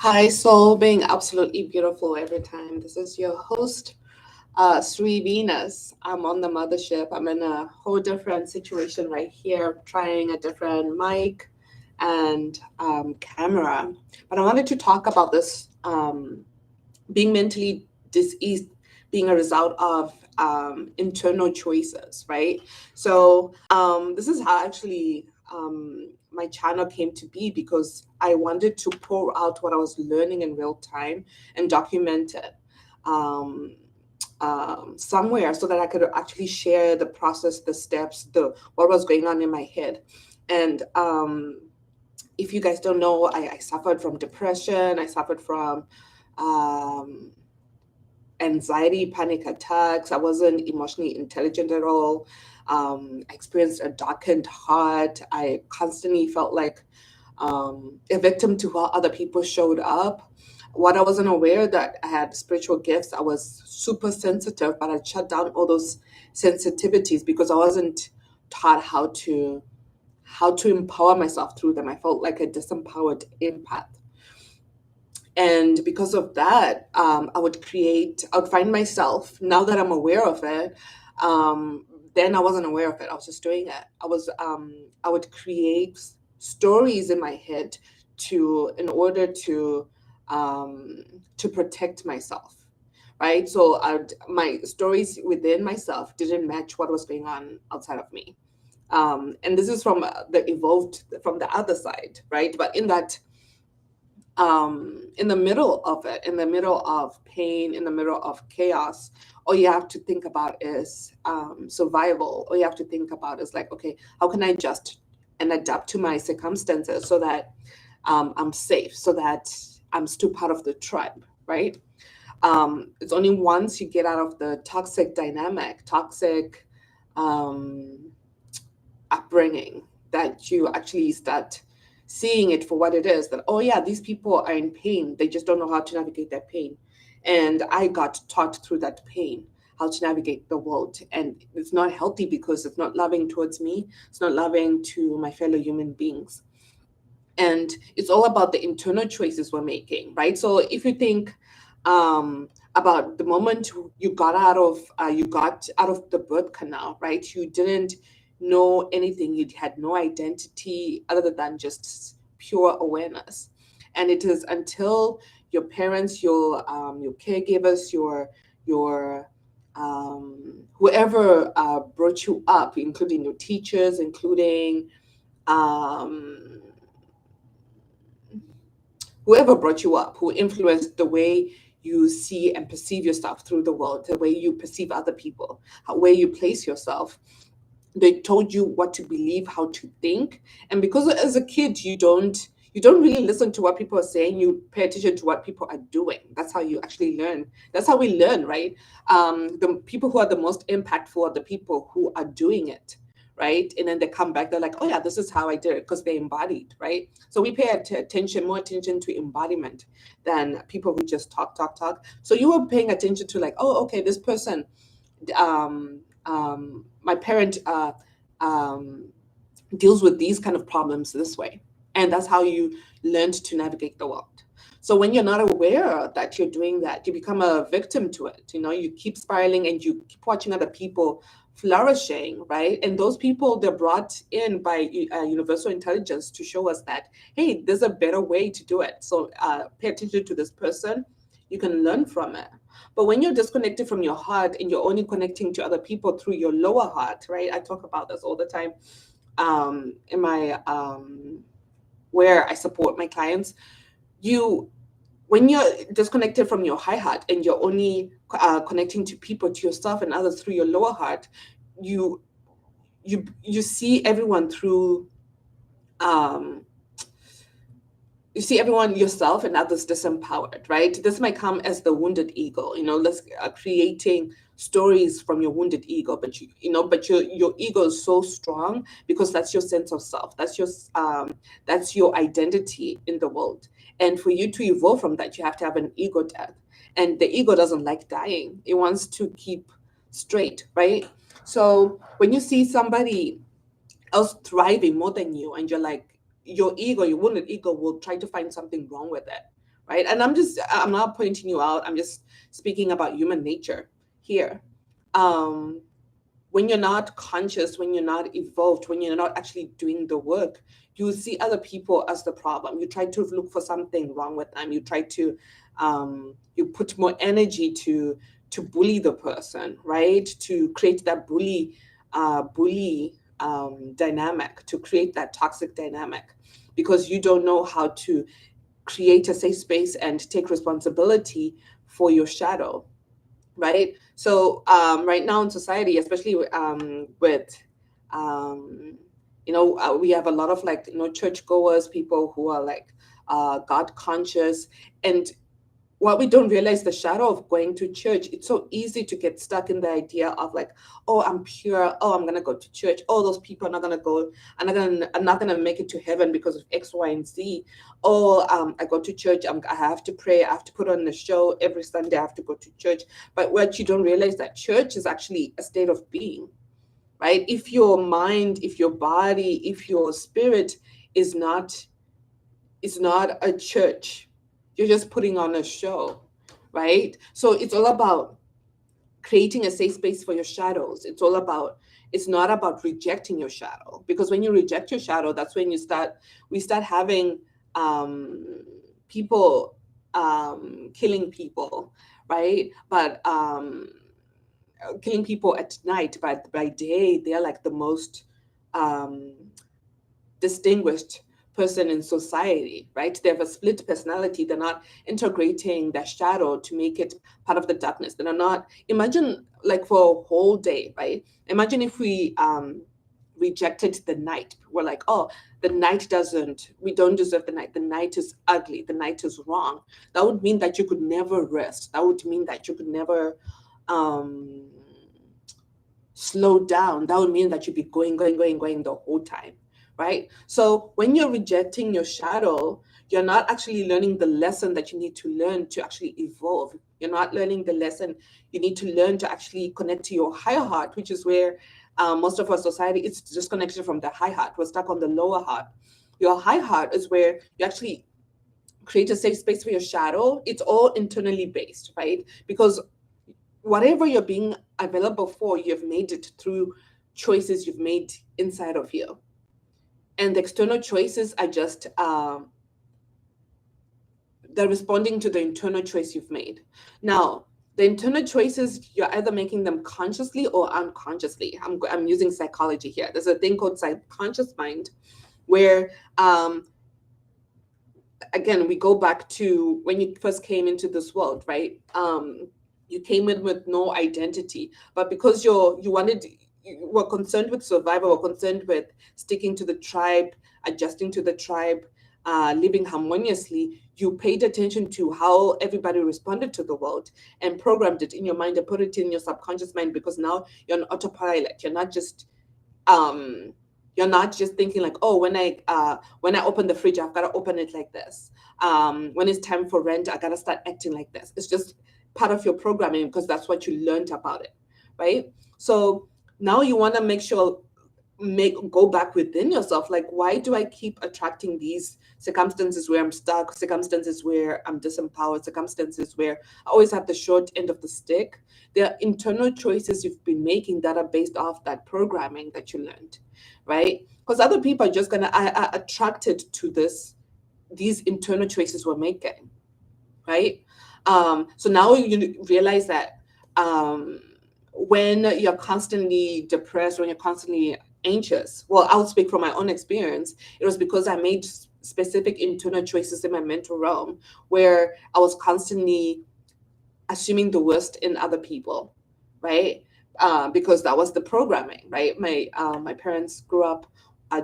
Hi, Soul, being absolutely beautiful every time. This is your host, Sri Venus. I'm on the mothership. I'm in a whole different situation right here, trying a different mic and camera. But I wanted to talk about this being mentally diseased being a result of internal choices, right? So this is how actually my channel came to be because I wanted to pour out what I was learning in real time and document it somewhere so that I could actually share the process, the steps, the what was going on in my head. And if you guys don't know, I suffered from depression. I suffered from um, anxiety, panic attacks. I wasn't emotionally intelligent at all. I experienced a darkened heart. I constantly felt like a victim to how other people showed up. What I wasn't aware that I had spiritual gifts. I was super sensitive, but I shut down all those sensitivities because I wasn't taught how to empower myself through them. I felt like a disempowered empath. And because of that, I would find myself, now that I'm aware of it, then I wasn't aware of it. I was just doing it. I would create stories in my head in order to protect myself, right? So my stories within myself didn't match what was going on outside of me. And this is from from the other side, right? But in the middle of it, in the middle of pain, in the middle of chaos, all you have to think about is survival. All you have to think about is like, okay, how can I adjust and adapt to my circumstances so that I'm safe, so that I'm still part of the tribe, right? It's only once you get out of the toxic dynamic, toxic um, upbringing that you actually start seeing it for what it is, that oh yeah, these people are in pain, they just don't know how to navigate that pain. And I got taught through that pain how to navigate the world, and it's not healthy because it's not loving towards me, it's not loving to my fellow human beings. And it's all about the internal choices we're making, right? So if you think about the moment you got out of the birth canal, right? You didn't know anything, you had no identity other than just pure awareness. And it is until your parents, your caregivers, your whoever brought you up, including your teachers, including um, whoever brought you up, who influenced the way you see and perceive yourself through the world, the way you perceive other people, where you place yourself. They told you what to believe, how to think, and because as a kid you don't really listen to what people are saying. You pay attention to what people are doing. That's how you actually learn. That's how we learn, right? The people who are the most impactful are the people who are doing it, right? And then they come back, they're like, oh yeah, this is how I did it, because they embodied, right? So we pay more attention to embodiment than people who just talk, talk, talk. So you were paying attention to like, oh, okay, this person, my parent um, deals with these kind of problems this way. And that's how you learned to navigate the world. So when you're not aware that you're doing that, you become a victim to it. You know, you keep spiraling and you keep watching other people flourishing, right? And those people, they're brought in by universal intelligence to show us that, hey, there's a better way to do it. So pay attention to this person. You can learn from it. But when you're disconnected from your heart and you're only connecting to other people through your lower heart, right? I talk about this all the time in my where I support my clients. You When you're disconnected from your high heart and you're only connecting to people, to yourself and others through your lower heart, you you see everyone through um, you see everyone, yourself and others, disempowered, right? This might come as the wounded ego, let's creating stories from your wounded ego, but your ego is so strong because that's your sense of self, that's your identity in the world. And for you to evolve from that, you have to have an ego death. And the ego doesn't like dying, it wants to keep straight, right? So when you see somebody else thriving more than you, and you're like, your wounded ego will try to find something wrong with it, right? And I'm not pointing you out. I'm just speaking about human nature here. Um, when you're not conscious, when you're not evolved, when you're not actually doing the work, you see other people as the problem. You try to look for something wrong with them. You try to, you put more energy to bully the person, right? To create that bully dynamic, to create that toxic dynamic, because you don't know how to create a safe space and take responsibility for your shadow, right? So right now in society, especially with we have a lot of like churchgoers, people who are like God conscious, and what we don't realize, the shadow of going to church, it's so easy to get stuck in the idea of like, oh, I'm pure, oh, I'm gonna go to church, oh, those people are not gonna go, I'm not gonna make it to heaven because of X, Y, and Z. Oh, I go to church, I have to pray, I have to put on a show every Sunday, I have to go to church. But what you don't realize, that church is actually a state of being, right? If your mind, if your body, if your spirit is not a church, you're just putting on a show, right? So it's all about creating a safe space for your shadows. It's not about rejecting your shadow, because when you reject your shadow, that's when we start having people killing people, right? But killing people at night, but by day they're like the most um, distinguished person in society, right? They have a split personality. They're not integrating their shadow to make it part of the darkness. They're not, imagine like for a whole day, right? Imagine if we rejected the night. We're like, oh, we don't deserve the night. The night is ugly. The night is wrong. That would mean that you could never rest. That would mean that you could never um, slow down. That would mean that you'd be going the whole time, right? So when you're rejecting your shadow, you're not actually learning the lesson that you need to learn to actually evolve. You're not learning the lesson you need to learn to actually connect to your higher heart, which is where most of our society is disconnected from the high heart. We're stuck on the lower heart. Your high heart is where you actually create a safe space for your shadow. It's all internally based, right? Because whatever you're being available for, you've made it through choices you've made inside of you. And the external choices are just they're responding to the internal choice you've made. Now, the internal choices, you're either making them consciously or unconsciously. I'm using psychology here. There's a thing called subconscious mind, where again, we go back to when you first came into this world, right? You came in with no identity, but because you were concerned with survival, were concerned with sticking to the tribe, adjusting to the tribe, living harmoniously, you paid attention to how everybody responded to the world and programmed it in your mind and put it in your subconscious mind, because now you're on autopilot. You're not just thinking like, oh, when I open the fridge, I've got to open it like this. When it's time for rent, I got to start acting like this. It's just part of your programming because that's what you learned about it, right? So now you want to make sure go back within yourself, like, why do I keep attracting these circumstances where I'm stuck, circumstances where I'm disempowered, circumstances where I always have the short end of the stick? There are internal choices you've been making that are based off that programming that you learned, right? Because other people are just gonna are attracted to these internal choices we're making, right? So now you realize that when you're constantly depressed, when you're constantly anxious, well, I'll speak from my own experience. It was because I made specific internal choices in my mental realm where I was constantly assuming the worst in other people, right? Because that was the programming, right? My parents grew up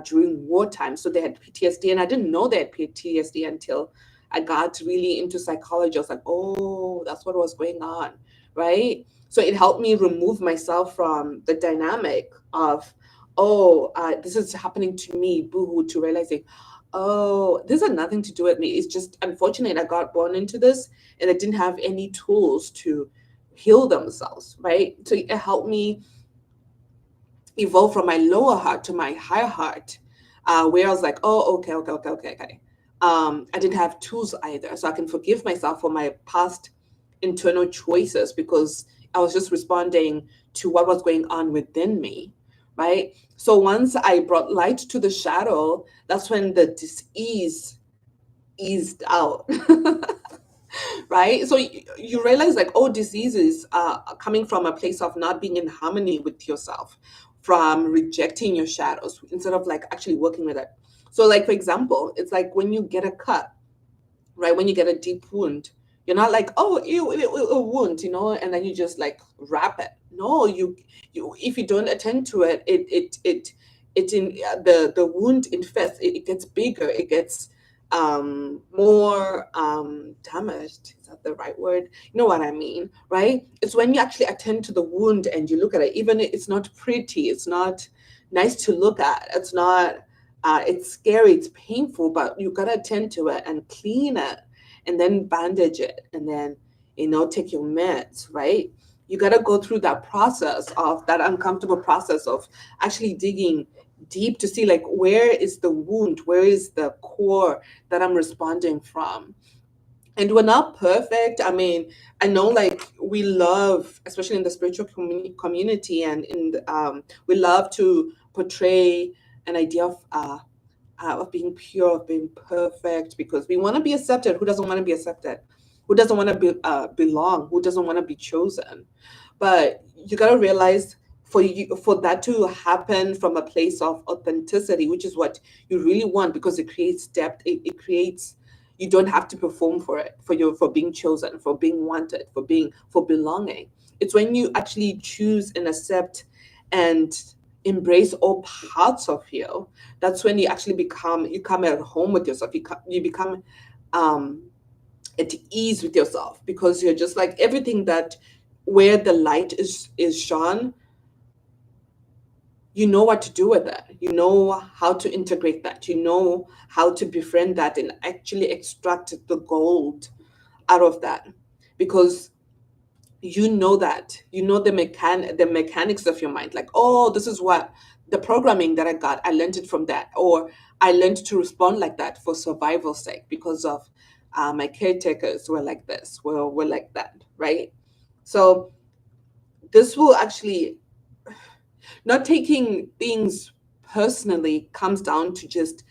during wartime, so they had PTSD, and I didn't know they had PTSD until I got really into psychology. I was like, oh, that's what was going on, right? So it helped me remove myself from the dynamic of, oh, this is happening to me, boo-hoo, to realizing, oh, this had nothing to do with me. It's just unfortunate I got born into this and I didn't have any tools to heal themselves, right? So it helped me evolve from my lower heart to my higher heart, where I was like, oh, okay. I didn't have tools either. So I can forgive myself for my past internal choices because I was just responding to what was going on within me, right? So once I brought light to the shadow, that's when the dis-ease eased out. Right? So you realize like, oh, diseases are coming from a place of not being in harmony with yourself, from rejecting your shadows instead of like actually working with it. So like, for example, it's like when you get a cut, right? When you get a deep wound, you're not like, oh, ew, ew, ew, a wound, and then you just like wrap it. No, you if you don't attend to it, it in the wound infests. It gets bigger. It gets more damaged. Is that the right word? You know what I mean, right? It's when you actually attend to the wound and you look at it. Even if it's not pretty, it's not nice to look at. It's not it's scary, it's painful, but you gotta attend to it and clean it and then bandage it and then, take your meds, right? You gotta go through that process of that uncomfortable process of actually digging deep to see like where is the wound, where is the core that I'm responding from. And we're not perfect. I mean, I know like we love, especially in the spiritual community and we love to portray an idea of being pure, of being perfect, because we want to be accepted. Who doesn't want to be accepted? Who doesn't want to belong? Who doesn't want to be chosen? But you got to realize for that to happen from a place of authenticity, which is what you really want, because it creates depth. It creates, you don't have to perform for it, for being chosen, for being wanted, for belonging. It's when you actually choose and accept and embrace all parts of you. That's when you come at home with yourself. You become um at ease with yourself, because you're just like everything that where the light is shone, you know what to do with that. You know how to integrate that. You know how to befriend that and actually extract the gold out of that, because you know the mechanics of your mind, like, oh, this is what the programming that I got, I learned it from that, or I learned to respond like that for survival's sake because of my caretakers were like this, were like that, right? So this will actually, not taking things personally, comes down to just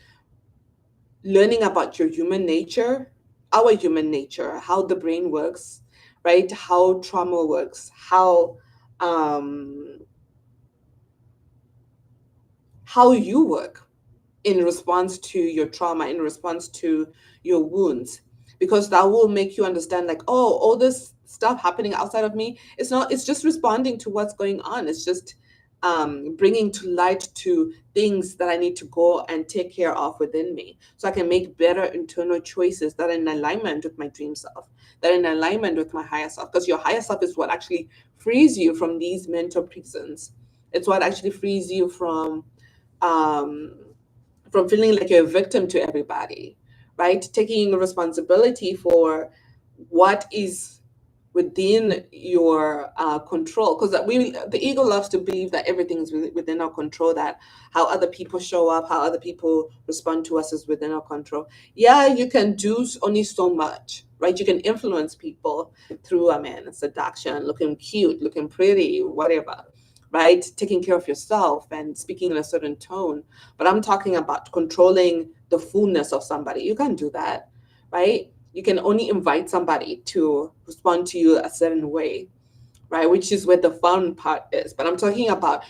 learning about your human nature, our human nature, how the brain works, right? How trauma works, um, how you work in response to your trauma, in response to your wounds, because that will make you understand, like, oh, all this stuff happening outside of me, it's just responding to what's going on. It's just bringing to light to things that I need to go and take care of within me, so I can make better internal choices that are in alignment with my dream self, that are in alignment with my higher self, because your higher self is what actually frees you from these mental prisons. It's what actually frees you um, from feeling like you're a victim to everybody, right? Taking responsibility for what is within your control, because the ego loves to believe that everything is within our control, that how other people show up, how other people respond to us is within our control. Yeah, you can do only so much, right? You can influence people through, I mean, seduction, looking cute, looking pretty, whatever, right? Taking care of yourself and speaking in a certain tone. But I'm talking about controlling the fullness of somebody. You can't do that, right? You can only invite somebody to respond to you a certain way, right? Which is where the fun part is. But I'm talking about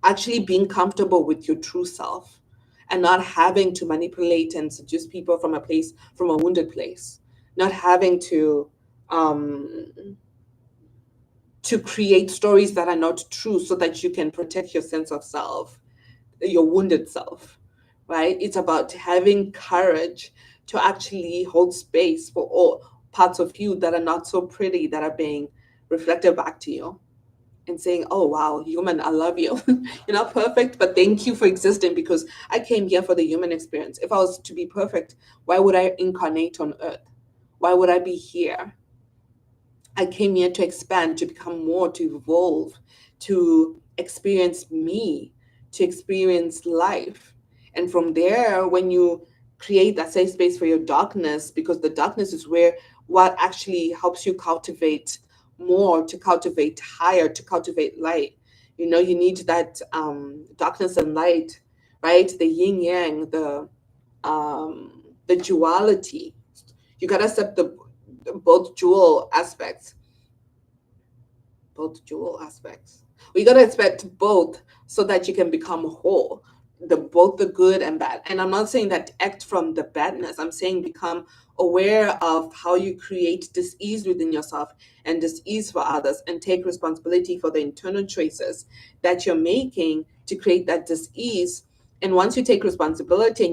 actually being comfortable with your true self and not having to manipulate and seduce people from a wounded place, not having um, to create stories that are not true so that you can protect your sense of self, your wounded self, right? It's about having courage to actually hold space for all parts of you that are not so pretty, that are being reflected back to you, and saying, oh, wow, human, I love you. You're not perfect, but thank you for existing, because I came here for the human experience. If I was to be perfect, why would I incarnate on earth? Why would I be here? I came here to expand, to become more, to evolve, to experience me, to experience life. And from there, when you create that safe space for your darkness, because the darkness is where what actually helps you cultivate more, to cultivate higher, to cultivate light. You need that darkness and light, right? The yin yang, the duality. You gotta accept the both dual aspects, both dual aspects. We gotta expect both so that you can become whole. Both the good and bad. And I'm not saying that act from the badness. I'm saying become aware of how you create dis-ease within yourself and dis-ease for others, and take responsibility for the internal choices that you're making to create that dis-ease. And once you take responsibility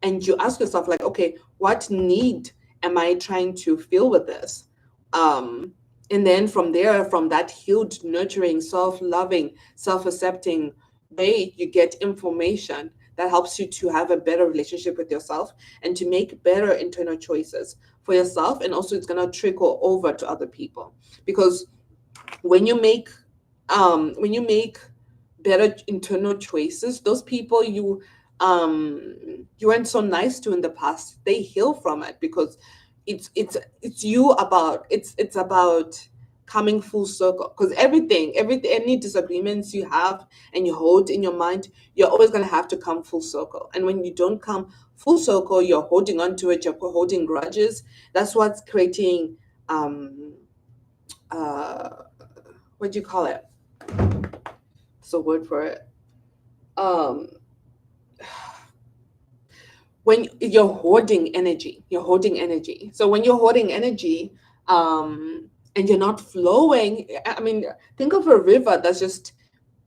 and you ask yourself, like, okay, what need am I trying to fill with this? And then from there, from that healed, nurturing, self-loving, self-accepting way, you get information that helps you to have a better relationship with yourself and to make better internal choices for yourself. And also it's going to trickle over to other people, because when you make better internal choices, those people you weren't so nice to in the past, they heal from it, because it's about coming full circle. Because everything, any disagreements you have and you hold in your mind, you're always going to have to come full circle. And when you don't come full circle, you're holding on to it, you're holding grudges. That's what's creating uh what do you call it? It's a word for it. um when you're hoarding energy, so when you're hoarding energy, and you're not flowing, I mean, think of a river that's just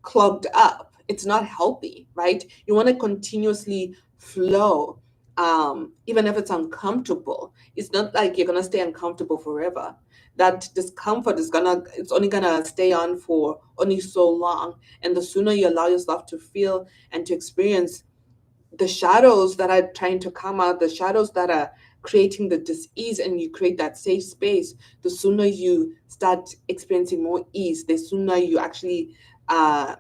clogged up. It's not healthy, right? You want to continuously flow, even if it's uncomfortable. It's not like you're gonna stay uncomfortable forever. That discomfort it's only gonna stay on for only so long. And the sooner you allow yourself to feel and to experience the shadows that are trying to come out, the shadows that are creating the dis-ease, and you create that safe space, the sooner you start experiencing more ease, the sooner you actually uh,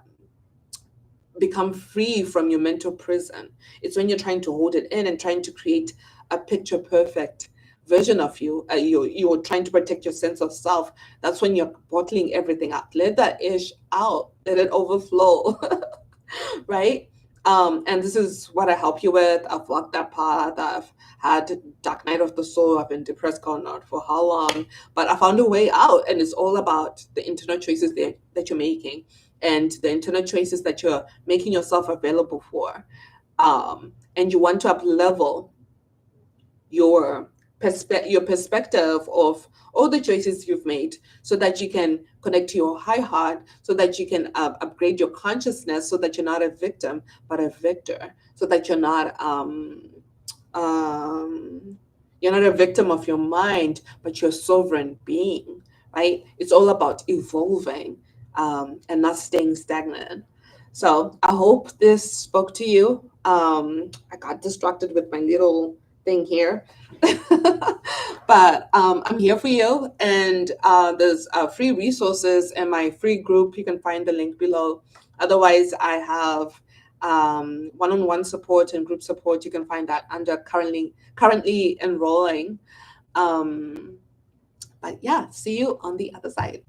become free from your mental prison. It's when you're trying to hold it in and trying to create a picture perfect version of you. You're trying to protect your sense of self. That's when you're bottling everything up. Let that ish out. Let it overflow. Right? And this is what I help you with. I've walked that path. I've had dark night of the soul. I've been depressed, God not for how long, but I found a way out. And it's all about the internal choices that you're making, and the internal choices that you're making yourself available for. And you want to up level your perspective of all the choices you've made, so that you can connect to your high heart, so that you can upgrade your consciousness, so that you're not a victim but a victor, so that you're not a victim of your mind, but you're a sovereign being, right? It's all about evolving, and not staying stagnant. So I hope this spoke to you. I got distracted with my little thing here. But I'm here for you, and there's free resources in my free group. You can find the link below. Otherwise, I have one-on-one support and group support. You can find that under currently enrolling. But yeah, see you on the other side.